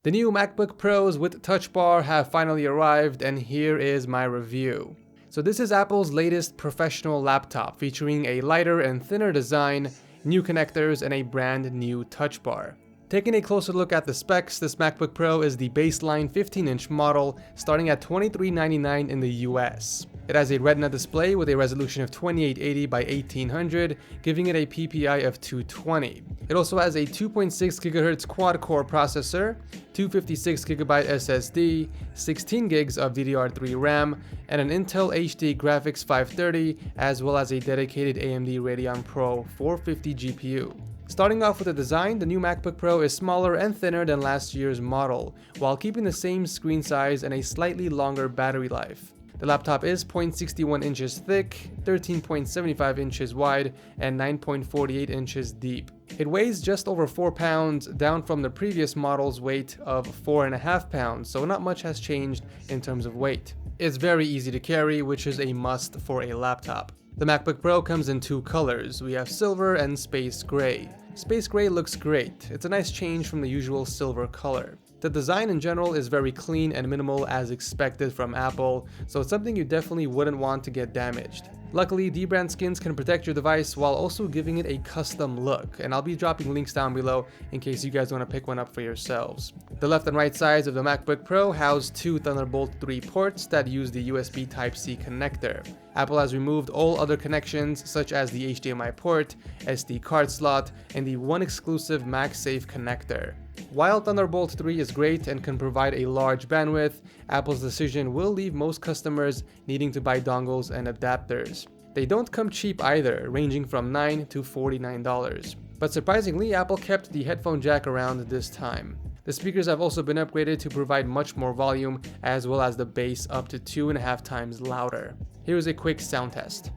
The new MacBook Pros with Touch Bar have finally arrived, and here is my review. So this is Apple's latest professional laptop, featuring a lighter and thinner design, new connectors, and a brand new Touch Bar. Taking a closer look at the specs, this MacBook Pro is the baseline 15-inch model, starting at $2399 in the US. It has a Retina display with a resolution of 2880 by 1800, giving it a PPI of 220. It also has a 2.6 GHz quad-core processor, 256GB SSD, 16 gigs of DDR3 RAM, and an Intel HD Graphics 530, as well as a dedicated AMD Radeon Pro 450 GPU. Starting off with the design, the new MacBook Pro is smaller and thinner than last year's model, while keeping the same screen size and a slightly longer battery life. The laptop is 0.61 inches thick, 13.75 inches wide, and 9.48 inches deep. It weighs just over 4 pounds, down from the previous model's weight of 4.5 pounds, so not much has changed in terms of weight. It's very easy to carry, which is a must for a laptop. The MacBook Pro comes in two colors. We have silver and space gray. Space gray looks great. It's a nice change from the usual silver color. The design in general is very clean and minimal as expected from Apple, so it's something you definitely wouldn't want to get damaged. Luckily, dbrand skins can protect your device while also giving it a custom look, and I'll be dropping links down below in case you guys want to pick one up for yourselves. The left and right sides of the MacBook Pro house two Thunderbolt 3 ports that use the USB Type-C connector. Apple has removed all other connections such as the HDMI port, SD card slot, and the one exclusive MagSafe connector. While Thunderbolt 3 is great and can provide a large bandwidth, Apple's decision will leave most customers needing to buy dongles and adapters. They don't come cheap either, ranging from $9 to $49. But surprisingly, Apple kept the headphone jack around this time. The speakers have also been upgraded to provide much more volume, as well as the bass up to 2.5 times louder. Here's a quick sound test.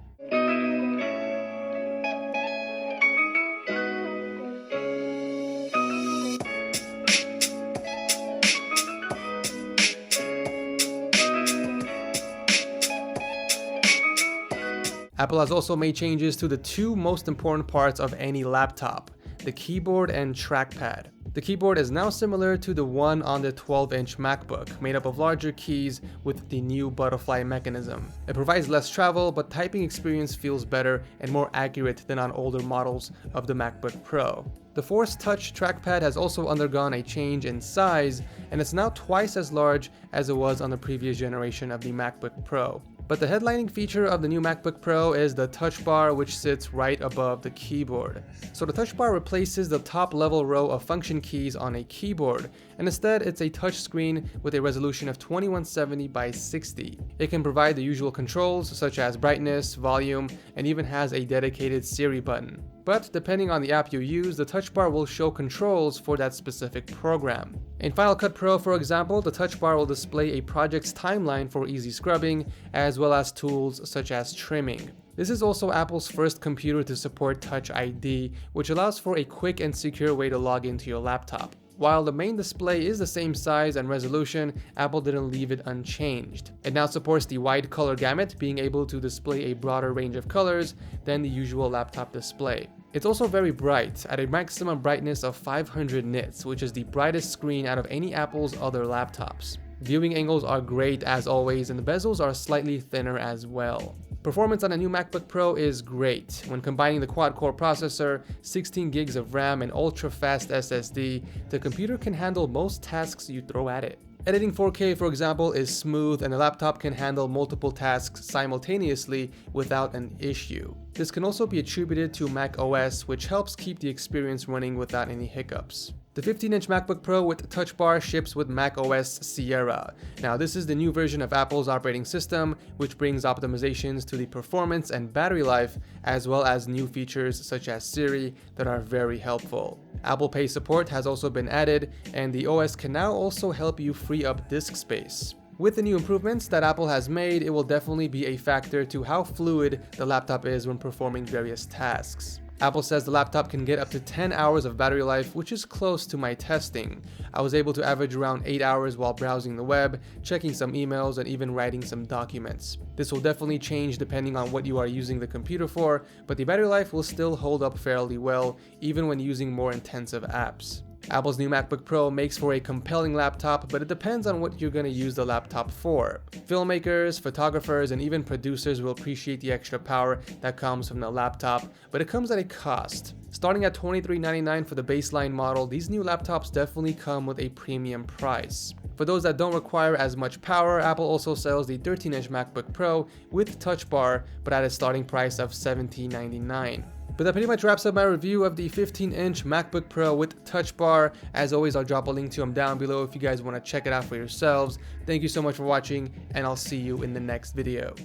Apple has also made changes to the two most important parts of any laptop, the keyboard and trackpad. The keyboard is now similar to the one on the 12-inch MacBook, made up of larger keys with the new butterfly mechanism. It provides less travel, but typing experience feels better and more accurate than on older models of the MacBook Pro. The Force Touch trackpad has also undergone a change in size, and it's now twice as large as it was on the previous generation of the MacBook Pro. But the headlining feature of the new MacBook Pro is the Touch Bar, which sits right above the keyboard. So the Touch Bar replaces the top level row of function keys on a keyboard, and instead it's a touch screen with a resolution of 2170 by 60. It can provide the usual controls such as brightness, volume, and even has a dedicated Siri button. But depending on the app you use, the Touch Bar will show controls for that specific program. In Final Cut Pro, for example, the Touch Bar will display a project's timeline for easy scrubbing, as well as tools such as trimming. This is also Apple's first computer to support Touch ID, which allows for a quick and secure way to log into your laptop. While the main display is the same size and resolution, Apple didn't leave it unchanged. It now supports the wide color gamut, being able to display a broader range of colors than the usual laptop display. It's also very bright, at a maximum brightness of 500 nits, which is the brightest screen out of any Apple's other laptops. Viewing angles are great as always, and the bezels are slightly thinner as well. Performance on a new MacBook Pro is great. When combining the quad-core processor, 16 gigs of RAM, and ultra-fast SSD, the computer can handle most tasks you throw at it. Editing 4K, for example, is smooth, and the laptop can handle multiple tasks simultaneously without an issue. This can also be attributed to macOS, which helps keep the experience running without any hiccups. The 15-inch MacBook Pro with Touch Bar ships with macOS Sierra. Now, this is the new version of Apple's operating system, which brings optimizations to the performance and battery life, as well as new features such as Siri that are very helpful. Apple Pay support has also been added, and the OS can now also help you free up disk space. With the new improvements that Apple has made, it will definitely be a factor to how fluid the laptop is when performing various tasks. Apple says the laptop can get up to 10 hours of battery life, which is close to my testing. I was able to average around 8 hours while browsing the web, checking some emails, and even writing some documents. This will definitely change depending on what you are using the computer for, but the battery life will still hold up fairly well, even when using more intensive apps. Apple's new MacBook Pro makes for a compelling laptop, but it depends on what you're going to use the laptop for. Filmmakers, photographers, and even producers will appreciate the extra power that comes from the laptop, but it comes at a cost. Starting at $23.99 for the baseline model, these new laptops definitely come with a premium price. For those that don't require as much power, Apple also sells the 13-inch MacBook Pro with Touch Bar, but at a starting price of $17.99. But that pretty much wraps up my review of the 15-inch MacBook Pro with Touch Bar. As always, I'll drop a link to them down below if you guys want to check it out for yourselves. Thank you so much for watching, and I'll see you in the next video.